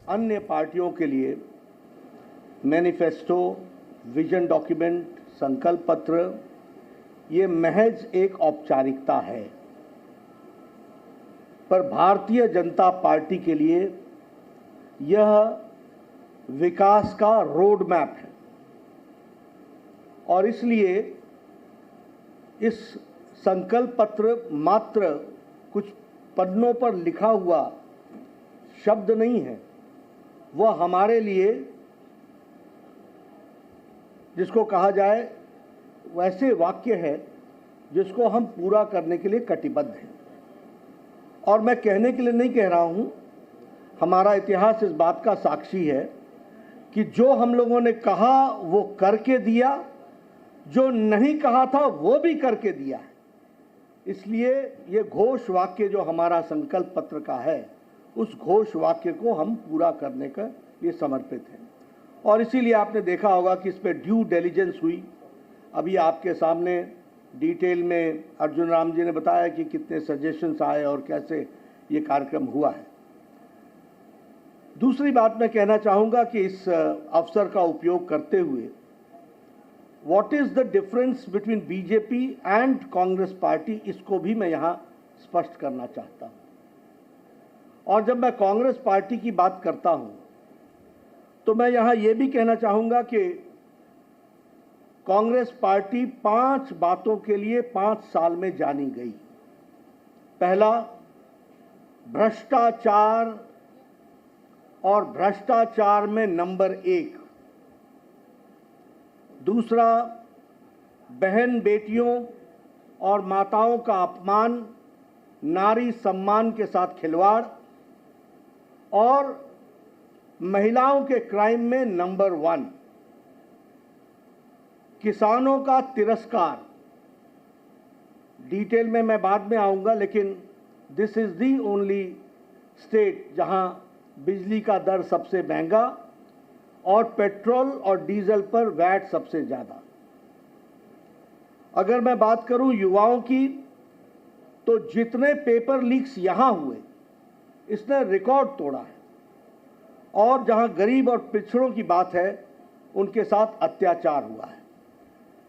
अन्य पार्टियों के लिए मैनिफेस्टो, विजन डॉक्यूमेंट, संकल्प पत्र ये महज एक औपचारिकता है, पर भारतीय जनता पार्टी के लिए यह विकास का रोड मैप है और इसलिए इस संकल्प पत्र मात्र कुछ पन्नों पर लिखा हुआ शब्द नहीं है, वह हमारे लिए जिसको कहा जाए वैसे वाक्य है जिसको हम पूरा करने के लिए कटिबद्ध हैं। और मैं कहने के लिए नहीं कह रहा हूं, हमारा इतिहास इस बात का साक्षी है कि जो हम लोगों ने कहा वो करके दिया, जो नहीं कहा था वो भी करके दिया है। इसलिए ये घोष वाक्य जो हमारा संकल्प पत्र का है, उस घोष वाक्य को हम पूरा करने का ये समर्पित है। और इसीलिए आपने देखा होगा कि इस पर ड्यू डिलिजेंस हुई। अभी आपके सामने डिटेल में अर्जुन राम जी ने बताया कि कितने सजेशंस आए और कैसे ये कार्यक्रम हुआ है। दूसरी बात मैं कहना चाहूँगा कि इस अवसर का उपयोग करते हुए what is the difference between BJP and Congress party, इसको भी मैं यहाँ स्पष्ट करना चाहता हूँ। और जब मैं कांग्रेस पार्टी की बात करता हूँ तो मैं यहाँ ये भी कहना चाहूँगा कि कांग्रेस पार्टी 5 बातों के लिए 5 साल में जानी गई। पहला, भ्रष्टाचार और भ्रष्टाचार में नंबर 1। दूसरा, बहन बेटियों और माताओं का अपमान, नारी सम्मान के साथ खिलवाड़ और महिलाओं के क्राइम में नंबर 1। किसानों का तिरस्कार, डिटेल में मैं बाद में आऊंगा, लेकिन this is the only state जहां बिजली का दर सबसे महंगा और पेट्रोल और डीजल पर वैट सबसे ज़्यादा। अगर मैं बात करूं युवाओं की, तो जितने पेपर लीक्स यहां हुए इसने रिकॉर्ड तोड़ा है। और जहां गरीब और पिछड़ों की बात है, उनके साथ अत्याचार हुआ है।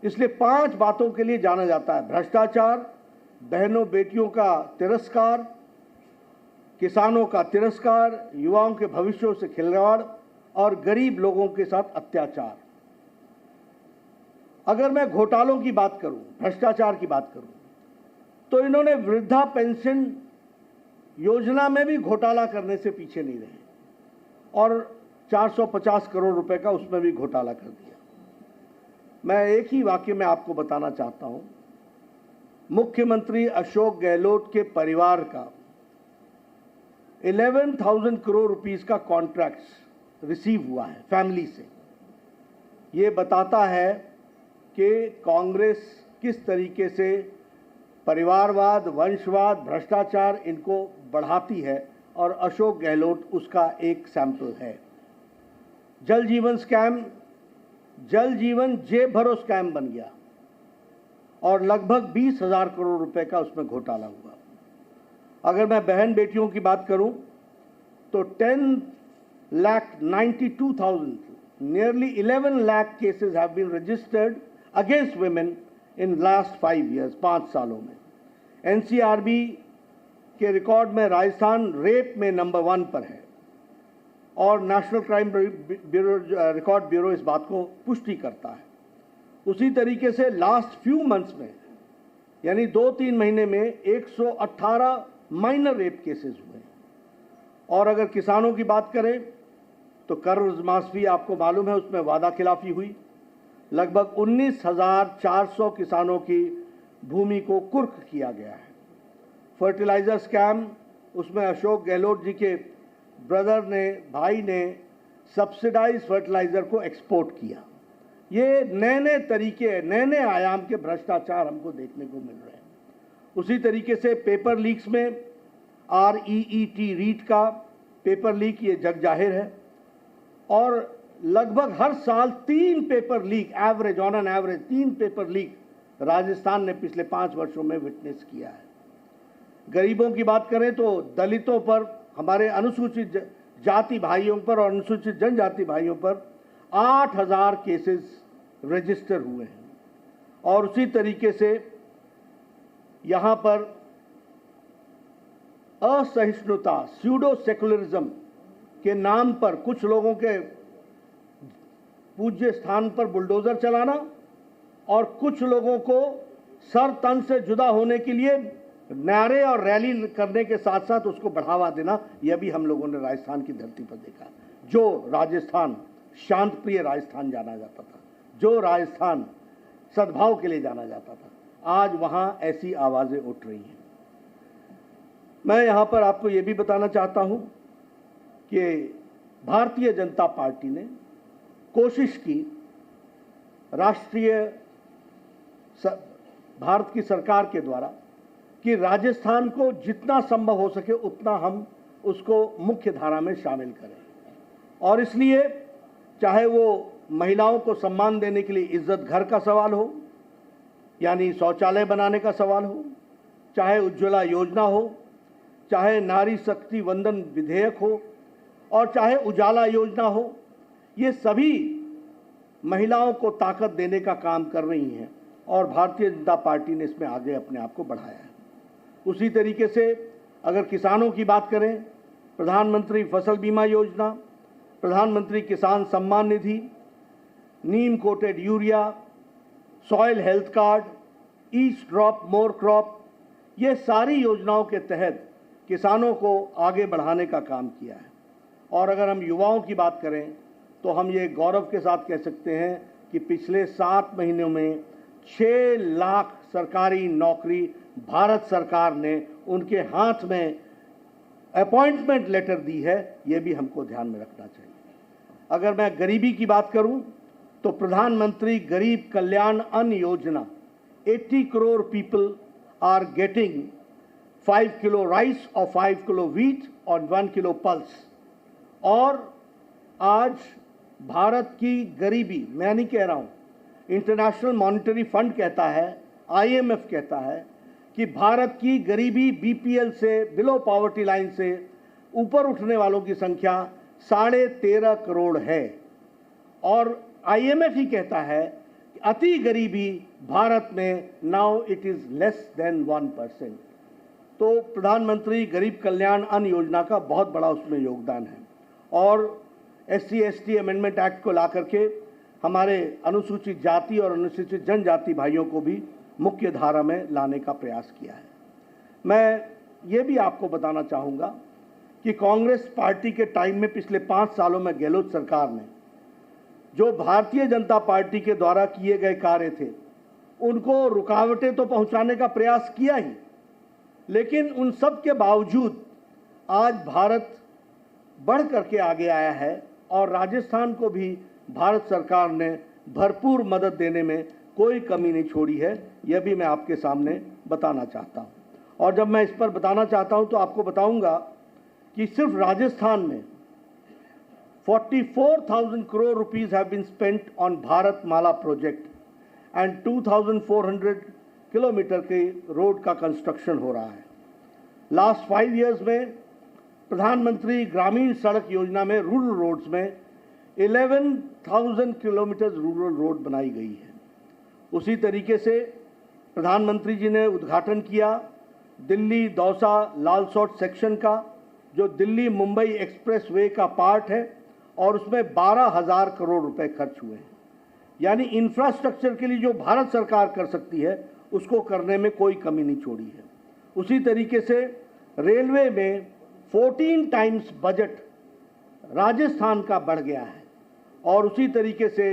इसलिए 5 बातों के लिए जाना जाता है: भ्रष्टाचार, बहनों बेटियों का तिरस्कार, किसानों का तिरस्कार, युवाओं के भविष्यों से खिलवाड़ और गरीब लोगों के साथ अत्याचार। अगर मैं घोटालों की बात करूं, भ्रष्टाचार की बात करूं, तो इन्होंने वृद्धा पेंशन योजना में भी घोटाला करने से पीछे नहीं रहे और 450 करोड़ रुपए का उसमें भी घोटाला कर दिया। मैं एक ही वाक्य में आपको बताना चाहता हूं, मुख्यमंत्री अशोक गहलोत के परिवार का 11,000 करोड़ रुपीस का कॉन्ट्रैक्ट रिसीव हुआ है फैमिली से। ये बताता है कि कांग्रेस किस तरीके से परिवारवाद, वंशवाद, भ्रष्टाचार इनको बढ़ाती है और अशोक गहलोत उसका एक सैंपल है। जल जीवन स्कैम, जल जीवन जेब भरो स्कैम बन गया और लगभग 20,000 करोड़ रुपए का उसमें घोटाला हुआ। अगर मैं बहन बेटियों की बात करूं तो 10,92,000, nearly 11 lakh cases have been registered against women in last 5 years, 5 सालों में। एनसीआरबी के रिकॉर्ड में राजस्थान रेप में नंबर 1 पर है और national crime bureau record bureau इस बात को पुष्टि करता है। उसी तरीके से लास्ट फ्यू मंथ्स में, यानी 2-3 महीने में 118 माइनर रेप केसेस हुए। और अगर किसानों की बात करें तो कर्जमाफी आपको मालूम है, उसमें वादा खिलाफी हुई। लगभग 19,400 किसानों की भूमि को कुर्क किया गया है। फर्टिलाइजर स्कैम, उसमें अशोक गहलोत जी के ब्रदर ने, भाई ने सब्सिडाइज फर्टिलाइजर को एक्सपोर्ट किया। ये नए नए तरीके, नए नए आयाम के भ्रष्टाचार हमको देखने को मिल रहे हैं। उसी तरीके से पेपर लीक्स में REET रीट का पेपर लीक ये जग जाहिर है और लगभग हर साल 3 paper leak average, on an average 3 paper leak Rajasthan ने पिछले 5 वर्षों में विटनेस किया है। गरीबों की बात करें तो दलितों पर, हमारे अनुसूचित जाति भाइयों पर और अनुसूचित जनजाति भाइयों पर 8,000 केसेस रजिस्टर हुए हैं। और उसी तरीके से यहाँ पर असहिष्णुता, स्यूडो सेकुलरिज्म के नाम पर कुछ लोगों के पूज्य स्थान पर बुलडोजर चलाना और कुछ लोगों को सर तन से जुदा होने के लिए नारे और रैली करने के साथ साथ उसको बढ़ावा देना, यह भी हम लोगों ने राजस्थान की धरती पर देखा। जो राजस्थान शांत प्रिय राजस्थान जाना जाता था, जो राजस्थान सद्भाव के लिए जाना जाता था, आज वहां ऐसी आवाजें उठ रही हैं। मैं यहां पर आपको यह भी बताना चाहता हूं कि भारतीय जनता पार्टी ने कोशिश की, राष्ट्रीय भारत की सरकार के द्वारा, कि राजस्थान को जितना संभव हो सके उतना हम उसको मुख्य धारा में शामिल करें। और इसलिए चाहे वो महिलाओं को सम्मान देने के लिए इज्जत घर का सवाल हो, यानी शौचालय बनाने का सवाल हो, चाहे उज्ज्वला योजना हो, चाहे नारी शक्ति वंदन विधेयक हो, और चाहे उजाला योजना हो, ये सभी महिलाओं को ताकत देने का काम कर रही हैं और भारतीय जनता पार्टी ने इसमें आगे अपने आप को बढ़ाया है। उसी तरीके से अगर किसानों की बात करें, प्रधानमंत्री फसल बीमा योजना, प्रधानमंत्री किसान सम्मान निधि, neem coated urea, soil health card, each drop more crop, ये सारी योजनाओं के तहत किसानों को आगे बढ़ाने का काम किया है। और अगर हम युवाओं की बात करें तो हम ये गौरव के साथ कह सकते हैं कि पिछले 7 महीनों में 6 लाख सरकारी नौकरी भारत सरकार ने उनके हाथ में अपॉइंटमेंट लेटर दी है, ये भी हमको ध्यान में रखना चाहिए। अगर मैं गरीबी की बात करूं तो प्रधानमंत्री गरीब कल्याण अन्न योजना, 80 crore people are getting 5 kilo rice और 5 किलो व्हीट और 1 किलो पल्स। और आज भारत की गरीबी, मैं नहीं कह रहा हूं, इंटरनेशनल मॉनेटरी फंड कहता है, IMF कहता है कि भारत की गरीबी बीपीएल से, बिलो पॉवर्टी लाइन से ऊपर उठने वालों की संख्या 13.5 करोड़ है। और IMF ही कहता है कि अति गरीबी भारत में now it is less than 1%। तो प्रधानमंत्री गरीब कल्याण अन्न योजना का बहुत बड़ा उसमें योगदान है। और SC/ST अमेंडमेंट एक्ट को ला करके हमारे अनुसूचित जाति और अनुसूचित जनजाति भाइयों को भी मुख्य धारा में लाने का प्रयास किया है। मैं ये भी आपको बताना चाहूँगा कि कांग्रेस पार्टी के टाइम में पिछले 5 सालों में गहलोत सरकार ने जो भारतीय जनता पार्टी के द्वारा किए गए कार्य थे उनको रुकावटें तो पहुंचाने का प्रयास किया ही, लेकिन उन सब के बावजूद आज भारत बढ़ करके आगे आया है और राजस्थान को भी भारत सरकार ने भरपूर मदद देने में कोई कमी नहीं छोड़ी है। यह भी मैं आपके सामने बताना चाहता हूं। और जब मैं इस पर बताना चाहता हूं तो आपको बताऊंगा कि सिर्फ राजस्थान में 44,000 crore rupees have been spent on Bharat Mala project and 2,400 kilometre के रोड का कंस्ट्रक्शन हो रहा है। लास्ट 5 years में प्रधानमंत्री ग्रामीण सड़क योजना में रूरल रोड्स में 11,000 किलोमीटर रूरल रोड बनाई गई है। उसी तरीके से प्रधानमंत्री जी ने उद्घाटन किया दिल्ली दौसा लालसोट सेक्शन का, जो दिल्ली मुंबई एक्सप्रेस वे का पार्ट है और उसमें 12,000 करोड़ रुपए खर्च हुए हैं। यानी इंफ्रास्ट्रक्चर के लिए जो भारत सरकार कर सकती है उसको करने में कोई कमी नहीं छोड़ी है। उसी तरीके से रेलवे में 14 टाइम्स बजट राजस्थान का बढ़ गया है और उसी तरीके से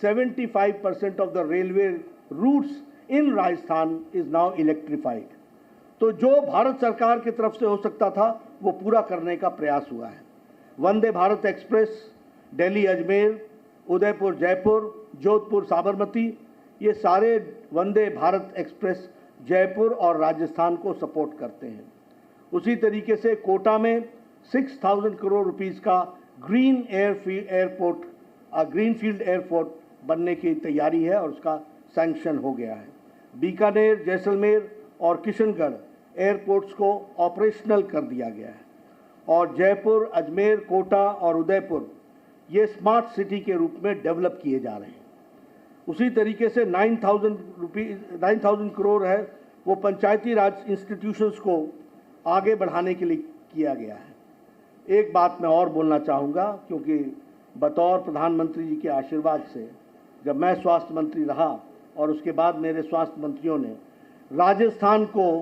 75% of the railway routes in Rajasthan is now electrified. तो जो भारत सरकार की तरफ से हो सकता था वो पूरा करने का प्रयास हुआ है। वंदे भारत एक्सप्रेस दिल्ली अजमेर, उदयपुर जयपुर, जोधपुर साबरमती, ये सारे वंदे भारत एक्सप्रेस जयपुर और राजस्थान को सपोर्ट करते हैं। उसी तरीके से कोटा में 6,000 करोड़ रुपीस का ग्रीनफील्ड एयरपोर्ट बनने की तैयारी है और उसका सैंक्शन हो गया है। बीकानेर, जैसलमेर और किशनगढ़ एयरपोर्ट्स को ऑपरेशनल कर दिया गया है। और जयपुर, अजमेर, कोटा और उदयपुर ये स्मार्ट सिटी के रूप में डेवलप किए जा रहे हैं। उसी तरीके से 9,000 करोड़ है वो पंचायती राज इंस्टीट्यूशंस को आगे बढ़ाने के लिए किया गया है। एक बात मैं और बोलना चाहूँगा, क्योंकि बतौर प्रधानमंत्री जी के आशीर्वाद से जब मैं स्वास्थ्य मंत्री रहा और उसके बाद मेरे स्वास्थ्य मंत्रियों ने राजस्थान को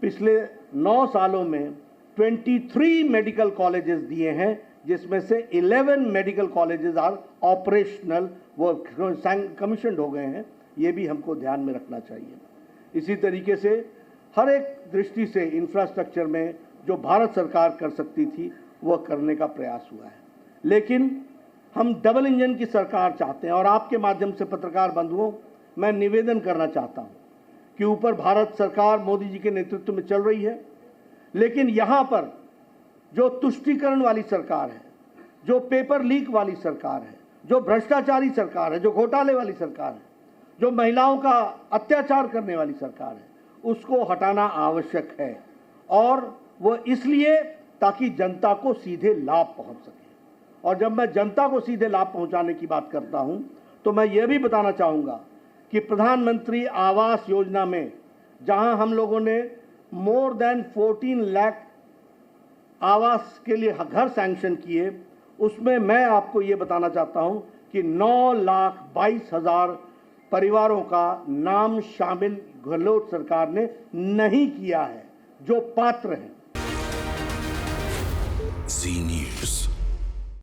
पिछले 9 सालों में 23 मेडिकल कॉलेजेस दिए हैं, जिसमें से 11 मेडिकल कॉलेजेस आर ऑपरेशनल, वो कमीशनड हो गए हैं। ये भी हमको ध्यान में रखना चाहिए। इसी तरीके से हर एक दृष्टि से इंफ्रास्ट्रक्चर में जो भारत सरकार कर सकती थी वह करने का प्रयास हुआ है। लेकिन हम डबल इंजन की सरकार चाहते हैं और आपके माध्यम से पत्रकार बंधुओं मैं निवेदन करना चाहता हूं कि ऊपर भारत सरकार मोदी जी के नेतृत्व में चल रही है, लेकिन यहां पर जो तुष्टीकरण वाली सरकार है, जो पेपर लीक वाली सरकार है, जो भ्रष्टाचारी सरकार है, जो घोटाले वाली सरकार है, जो महिलाओं का अत्याचार करने वाली सरकार है, उसको हटाना आवश्यक है। और वो इसलिए ताकि जनता को सीधे लाभ पहुंच सके। और जब मैं जनता को सीधे लाभ पहुंचाने की बात करता हूं तो मैं ये भी बताना चाहूँगा कि प्रधानमंत्री आवास योजना में जहां हम लोगों ने मोर देन 14 लाख आवास के लिए घर सैंक्शन किए, उसमें मैं आपको ये बताना चाहता हूं कि 9,22,000 परिवारों का नाम शामिल गहलोत सरकार ने नहीं किया है, जो पात्र हैं।